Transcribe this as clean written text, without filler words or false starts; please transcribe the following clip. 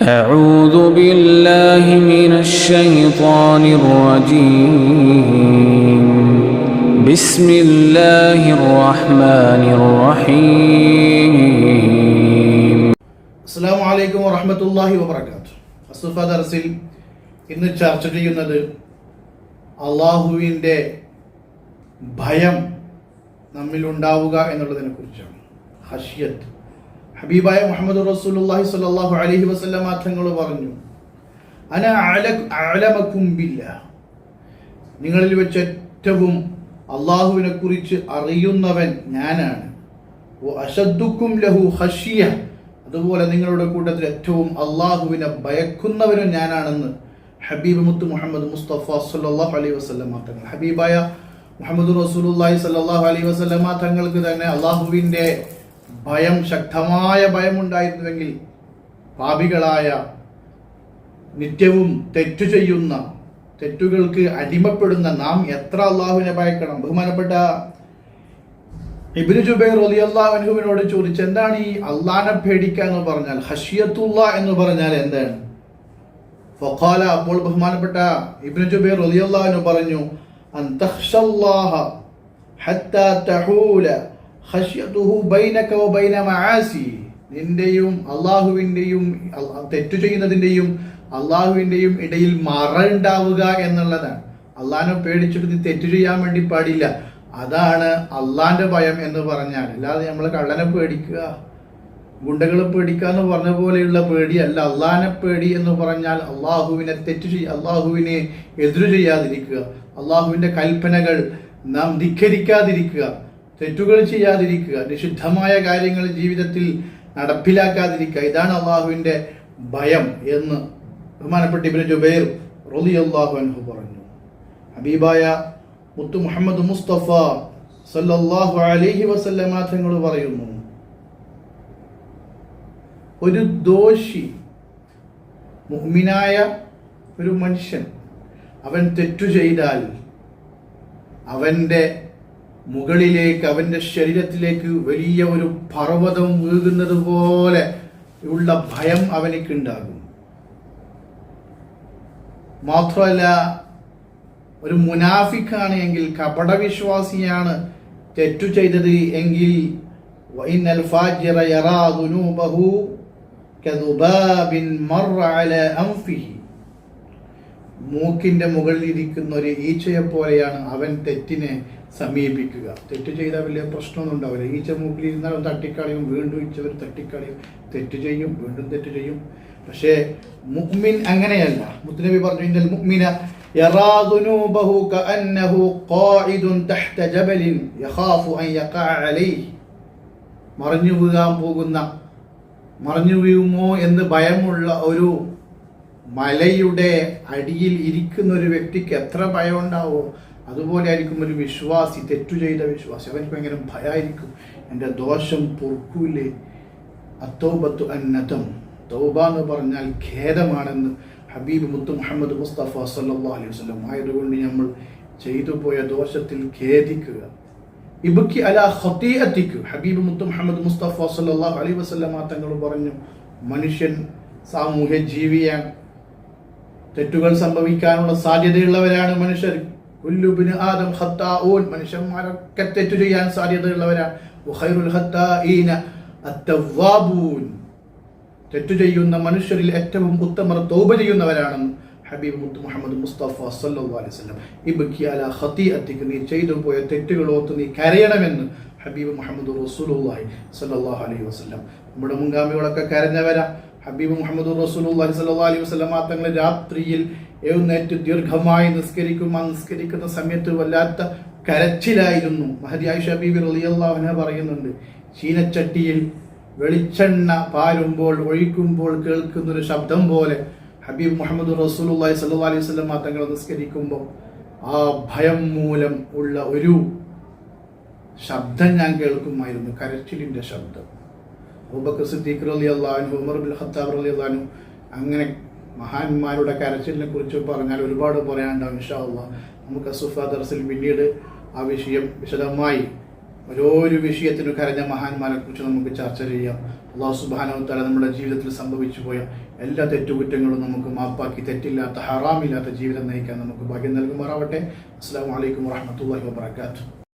أعوذ بالله من الشيطان الرجيم بسم الله الرحمن الرحيم അസ്സലാമു അലൈക്കും വറഹ്മത്തുള്ളാഹി വബറകാതുഹു. അസ്സുഫ ദർസിൽ ഇന്ന് ചർച്ച ചെയ്യുന്നത് അള്ളാഹുവിൻ്റെ ഭയം നമ്മിലുണ്ടാവുക എന്നുള്ളതിനെ കുറിച്ചാണ്. ഖശ്യത്ത്. ഹബീബായ മുഹമ്മദ് റസൂലുള്ളാഹി സ്വല്ലല്ലാഹു അലൈഹി വസല്ലമ തങ്ങൾ പറഞ്ഞു, അന അഅലമകും ബില്ലാഹ്, നിങ്ങളിൽ വെച്ച് ഏറ്റവും അള്ളാഹുവിനെ കുറിച്ച് അറിയുന്നവൻ ഞാനാണ്. വഅശദ്ദുകും ലഹു ഖശ്യ, അതുപോലെ നിങ്ങളുടെ കൂട്ടത്തിൽ ഏറ്റവും അള്ളാഹുവിനെ ഭയക്കുന്നവനും ഞാനാണെന്ന് ഹബീബ് മുത്ത് മുഹമ്മദ് മുസ്തഫ സല്ലല്ലാഹു അലൈഹി വസല്ലമ തങ്ങൾ. ഹബീബായ മുഹമ്മദ് റസൂലുള്ളാഹി സല്ലല്ലാഹു അലൈഹി വസല്ലമ തങ്ങൾക്ക് തന്നെ അള്ളാഹുവിൻ്റെ ഭയം, ശക്തമായ ഭയമുണ്ടായിരുന്നുവെങ്കിൽ പാപികളായ, നിത്യവും തെറ്റു ചെയ്യുന്ന, തെറ്റുകൾക്ക് അടിമപ്പെടുന്ന നാം എത്ര അള്ളാഹുവിനെ ഭയക്കണം. ബഹുമാനപ്പെട്ട ഇബ്നു ജുബൈർ റളിയല്ലാഹു അൻഹുവിനോട് ചോദിച്ചു, എന്താണ് ഈ അള്ളാഹനെ പേടിക്കുക എന്ന് പറഞ്ഞാൽ, ഖശ്യത്തുല്ലാഹ് എന്ന് പറഞ്ഞാൽ എന്താണ്? ഫഖാല, അപ്പോൾ ബഹുമാനപ്പെട്ട ഇബ്നു ജുബൈർ റളിയല്ലാഹു അൻഹു പറഞ്ഞു, അൻ തഖ്ശല്ലാഹ ഹത്താ തഹൂല ഖശ്യതുഹു ബൈനക വബൈന മആസി, നിന്റെയും അള്ളാഹുവിൻ്റെയും തെറ്റു ചെയ്യുന്നതിൻ്റെയും അള്ളാഹുവിൻ്റെയും ഇടയിൽ മറ ഉണ്ടാവുക എന്നുള്ളതാണ്. അള്ളാഹിനെ പേടിച്ചിട്ട് നീ തെറ്റു ചെയ്യാൻ വേണ്ടി പാടില്ല. അതാണ് അള്ളാന്റെ ഭയം എന്ന് പറഞ്ഞാൽ. അല്ലാതെ നമ്മൾ കള്ളനെ പേടിക്കുക, ഗുണ്ടകളെ പേടിക്കുക എന്ന് പറഞ്ഞ പോലെയുള്ള പേടിയല്ല. അള്ളാഹിനെ പേടി എന്ന് പറഞ്ഞാൽ അള്ളാഹുവിനെ അള്ളാഹുവിനെ എതിരു ചെയ്യാതിരിക്കുക, അള്ളാഹുവിന്റെ കൽപ്പനകൾ നാം ധിക്കരിക്കാതിരിക്കുക, തെറ്റുകൾ ചെയ്യാതിരിക്കുക, നിഷിദ്ധമായ കാര്യങ്ങൾ ജീവിതത്തിൽ നടപ്പിലാക്കാതിരിക്കുക. ഇതാണ് അള്ളാഹുവിന്റെ ഭയം എന്ന് ബഹുമാനപ്പെട്ട ഇബ്നു ജുബൈർ റളിയല്ലാഹു അൻഹു പറഞ്ഞു. ഹബീബായ മുത്തു മുഹമ്മദ് മുസ്തഫ സല്ലല്ലാഹു അലൈഹി വസല്ലമ തങ്ങൾ പറയുന്നു, ഒരു ദോഷി, മുഅ്മിനായ ഒരു മനുഷ്യൻ, അവൻ തെറ്റു ചെയ്താൽ അവന്റെ മുകളിലേക്ക്, അവന്റെ ശരീരത്തിലേക്ക് വലിയ ഒരു പർവ്വതം വീഴുന്നത് പോലെ ഉള്ള ഭയം അവനിക്കുണ്ടാകും. മാത്രമല്ല, ഒരു മുനാഫിക്കാണ് എങ്കിൽ, കപടവിശ്വാസിയാണ് തെറ്റു ചെയ്തത് എങ്കിൽ, വഇന്നൽ ഫാജിറ യറാ ദുനൂബഹു കദുബാബിൻ മറ അലാ അൻഫിഹി, മൂക്കിന്റെ മുകളിൽ ഇരിക്കുന്ന ഒരു ഈച്ചയെ പോലെയാണ് അവൻ തെറ്റിനെ സമീപിക്കുക. തെറ്റ് ചെയ്താൽ വലിയ പ്രശ്നമൊന്നും ഉണ്ടാവില്ല. ഈച്ച മൂക്കിൽ ഇരുന്നാൽ തട്ടിക്കളയും, വീണ്ടും ഈച്ചവർ തട്ടിക്കളയും, തെറ്റ് ചെയ്യും, വീണ്ടും തെറ്റ് ചെയ്യും. പക്ഷേ മുഅ്മിൻ അങ്ങനെയല്ല. മുത്തുനബി പറഞ്ഞു, ഇന്നൽ മുഅ്മിന യറാ ദുനൂബഹു കഅന്നഹു ഖാഇദുൻ തഹ്ത ജബലിൻ യഖാഫു അൻ യഖഅ അലൈഹി, മറിഞ്ഞു വീഴുമോ എന്ന് ഭയമുള്ള ഒരു മലയുടെ അടിയിൽ ഇരിക്കുന്ന ഒരു വ്യക്തിക്ക് എത്ര ഭയം ഉണ്ടാവോ, അതുപോലെ ആയിരിക്കും ഒരു വിശ്വാസി, തെറ്റു ചെയ്ത വിശ്വാസി. അവനിക്ക് ഭയങ്കര ഭയമായിരിക്കും, എൻ്റെ ദോഷം പൊറുക്കൂലേ. അത്തൗബത്തു അന്നദം, തൗബ എന്ന് പറഞ്ഞാൽ ഖേദമാണെന്ന് ഹബീബ് മുത്ത് മുഹമ്മദ് മുസ്തഫ സല്ലല്ലാഹു അലൈഹി വസല്ലം. ആയതുകൊണ്ട് നമ്മൾ ചെയ്തു പോയ ദോഷത്തിൽ ഖേദിക്കുക. ഇബ്കി അലാ ഖതീഅതിക, ഹബീബ് മുത്ത് മുഹമ്മദ് മുസ്തഫ സല്ലല്ലാഹു അലൈഹി വസല്ലം തങ്ങൾ പറഞ്ഞു, മനുഷ്യൻ സാമൂഹ്യ ജീവിയാണ്, തെറ്റുകൾ സംഭവിക്കാനുള്ള സാധ്യതയുള്ളവരാണ് മനുഷ്യർ. കുല്ലു ഇബ്നു ആദം ഖത്താഊൻ, മനുഷ്യന്മാരൊക്കെ തെറ്റു ചെയ്യാൻ സാധ്യതയുള്ളവരാണ്. വഖൈറുൽ ഖത്താഈന അത്തവ്വാബൂൻ, തെറ്റു ചെയ്യുന്ന മനുഷ്യരിൽ ഏറ്റവും ഉത്തമർ തൗബ ചെയ്യുന്നവരാണെന്ന് ഹബീബ് മുത്ത് മുഹമ്മദ് മുസ്തഫ സല്ലല്ലാഹു അലൈഹി വസല്ലം. ഇബ്കി അലാ ഖതീഅതിക, നീ ചെയ്തു പോയ തെറ്റുകളോർത്ത് നീ കരയണമെന്ന് ഹബീബ് മുഹമ്മദ് റസൂലുള്ളാഹി സല്ലല്ലാഹു അലൈഹി വസല്ലം. നമ്മുടെ മുൻഗാമികളൊക്കെ കരഞ്ഞവരാ. ഹബീബ് മുഹമ്മദ് റസൂലുള്ളാഹി സല്ലല്ലാഹു അലൈഹി വസല്ലം തങ്ങൾ രാത്രിയിൽ എഴുന്നേറ്റ് ദീർഘമായി നിസ്കരിക്കുന്ന സമയത്ത് വല്ലാത്ത കരച്ചിലായിരുന്നു. മഹദി ആയിഷ ബീബി റളിയല്ലാഹു അൻഹ പറയുന്നുണ്ട്, ചീനച്ചട്ടിയിൽ വെളിച്ചെണ്ണ പാരുമ്പോൾ, ഒഴിക്കുമ്പോൾ കേൾക്കുന്നൊരു ശബ്ദം പോലെ ഹബീബ് മുഹമ്മദ് റസൂലുള്ളാഹി സ്വല്ലല്ലാഹു അലൈഹി വസല്ലം തങ്ങൾ നിസ്കരിക്കുമ്പോൾ ആ ഭയം മൂലം ഉള്ള ഒരു ശബ്ദം ഞാൻ കേൾക്കുമായിരുന്നു, കരച്ചിലിന്റെ ശബ്ദം. അബൂബക്കർ സിദ്ദീഖ് റളിയല്ലാഹു അൻഹു, ഉമർ ഇബ്നുൽ ഖത്താബ് റളിയല്ലാഹു അൻഹു, അങ്ങനെ മഹാന്മാരുടെ കരച്ചിലിനെ കുറിച്ച് പറഞ്ഞാൽ ഒരുപാട് പറയാനുണ്ടാവും. ഇൻഷാ അല്ലാഹ് നമുക്ക് അസ്സുഫ ദർസിൽ പിന്നീട് ആ വിഷയം വിശദമായി ഓരോരു വിഷയത്തിനും കരഞ്ഞ മഹാന്മാരെ കുറിച്ച് നമുക്ക് ചർച്ച ചെയ്യാം. അല്ലാഹു സുബ്ഹാനഹു വ തആല നമ്മുടെ ജീവിതത്തിൽ സംഭവിച്ചു പോയ എല്ലാ തെറ്റുകുറ്റങ്ങളും നമുക്ക് മാപ്പാക്കി തെറ്റില്ലാത്ത ഹറാമില്ലാത്ത ജീവിതം നയിക്കാൻ നമുക്ക് ഭാഗ്യം നൽകുമാറാവട്ടെ. അസ്സലാമു അലൈക്കും വറഹ്മത്തുള്ളാഹി വബറകാതുഹു.